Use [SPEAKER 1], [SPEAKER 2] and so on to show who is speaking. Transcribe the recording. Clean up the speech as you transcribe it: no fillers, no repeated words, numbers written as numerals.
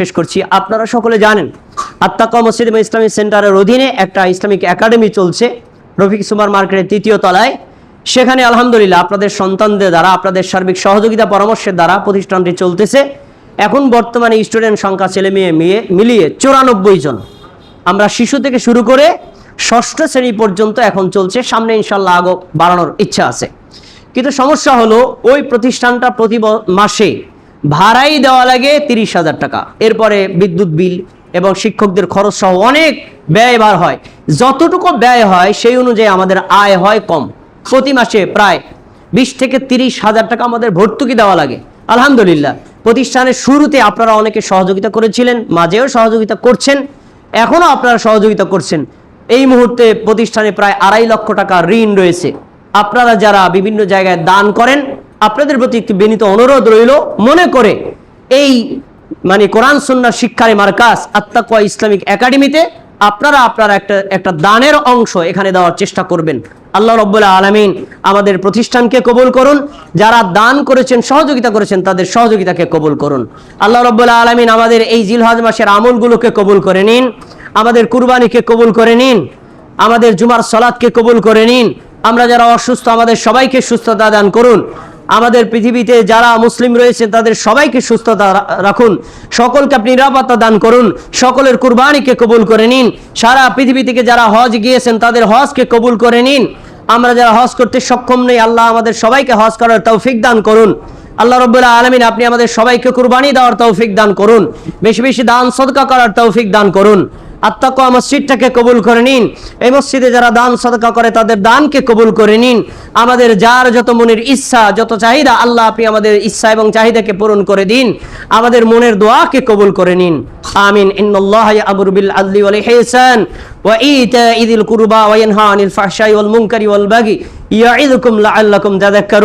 [SPEAKER 1] শেষ করছি। আপনারা সকলে জানেন আত্তাকা মসজিদ এবং ইসলামিক সেন্টারের অধীনে একটা ইসলামিক একাডেমি চলছে রফিক সুপার মার্কেটের ৩য় তলায়। সেখানে আলহামদুলিল্লাহ আপনাদের সন্তানদের দ্বারা, আপনাদের সার্বিক সহযোগিতা পরামর্শের দ্বারা প্রতিষ্ঠানটি চলতেছে। এখন বর্তমানে স্টুডেন্ট সংখ্যা ছেলে মেয়ে মিলিয়ে 94 জন। আমরা শিশু থেকে শুরু করে ষষ্ঠ শ্রেণী পর্যন্ত এখন চলছে। সামনে ইনশাল্লাহ আরো বাড়ানোর ইচ্ছা আছে। কিন্তু সমস্যা হলো ওই প্রতিষ্ঠানটা প্রতি মাসে ভাড়াই দেওয়া লাগে 30,000 টাকা। এরপরে বিদ্যুৎ বিল এবং শিক্ষকদের খরচ সহ অনেক ব্যয়ভার হয়। যতটুকু ব্যয় হয় সেই অনুযায়ী আমাদের আয় হয় কম। প্রতি মাসে প্রায় 20 থেকে 30,000 টাকা আমাদের ভর্তুকি দেওয়া লাগে। আলহামদুলিল্লাহ প্রতিষ্ঠানের শুরুতে আপনারা অনেকে সহযোগিতা করেছিলেন, মাঝেও সহযোগিতা করছেন, এখনও আপনারা সহযোগিতা করছেন। এই মুহূর্তে প্রতিষ্ঠানে প্রায় 2.5 লক্ষ টাকা ঋণ রয়েছে। আপনারা যারা বিভিন্ন জায়গায় দান করেন, আপনাদের প্রতি একটি বিনীত অনুরোধ রইল, মনে করে এই কোরআন সুন্নাহ শিক্ষার মার্কাজ আত্তাকওয়া ইসলামিক একাডেমিতে আপনারা একটা দানের অংশ এখানে দেওয়ার চেষ্টা করবেন। আল্লাহ রাব্বুল আলামিন আমাদের প্রতিষ্ঠানকে কবুল করুন। যারা দান করেছেন, সহযোগিতা করেছেন, তাদের সহযোগিতাকে কবুল করুন। আল্লাহ রাব্বুল আলামিন আমাদের এই জিলহজ মাসের আমলগুলোকে কবুল করে নিন, আমাদের কুরবানিকে কবুল করে নিন, আমাদের জুমার সালাতকে কবুল করে নিন। আমরা যারা অসুস্থ আমাদের সবাইকে সুস্থতা দান করুন। আমাদের পৃথিবীতে যারা মুসলিম রয়েছে তাদের সবাইকে সুস্থতা রাখুন। সকলকে আপনি নিরাপত্তা দান করুন। সকলের কুরবানিকে কবুল করে নিন। সারা পৃথিবী থেকে যারা হজ গিয়েছেন তাদের হজকে কবুল করে নিন। আমরা যারা হজ করতে সক্ষম নেই, আল্লাহ আমাদের সবাইকে হজ করার তৌফিক দান করুন। আল্লাহ রাব্বুল আলামিন আপনি আমাদের সবাইকে কুরবানি দেওয়ার তৌফিক দান করুন। বেশি বেশি দান সদকা করার তৌফিক দান করুন। আত্তাকওয়া মসজিদটাকে কবুল করে নিন। এই মসজিদে যারা দান সদকা করে তাদের দানকে কবুল করে নিন। আমাদের যার যত মনের ইচ্ছা, যত চাহিদা, আল্লাহ আপনি আমাদের ইচ্ছা এবং চাহিদাকে পূরণ করে দিন। আমাদের মনের দোয়াকে কবুল করে নিন। আমিন। ইন্নাল্লাহা ইয়া'মুরু বিল আদলি ওয়াল ইহসান ওয়া ইতাইযিল কুরবা ওয়া ইয়ানহা আনিল ফাহশাই ওয়াল মুনকারি ওয়াল বাগি ইয়া'iযুকুম লাআল্লাকুম তাযাক্কারুন।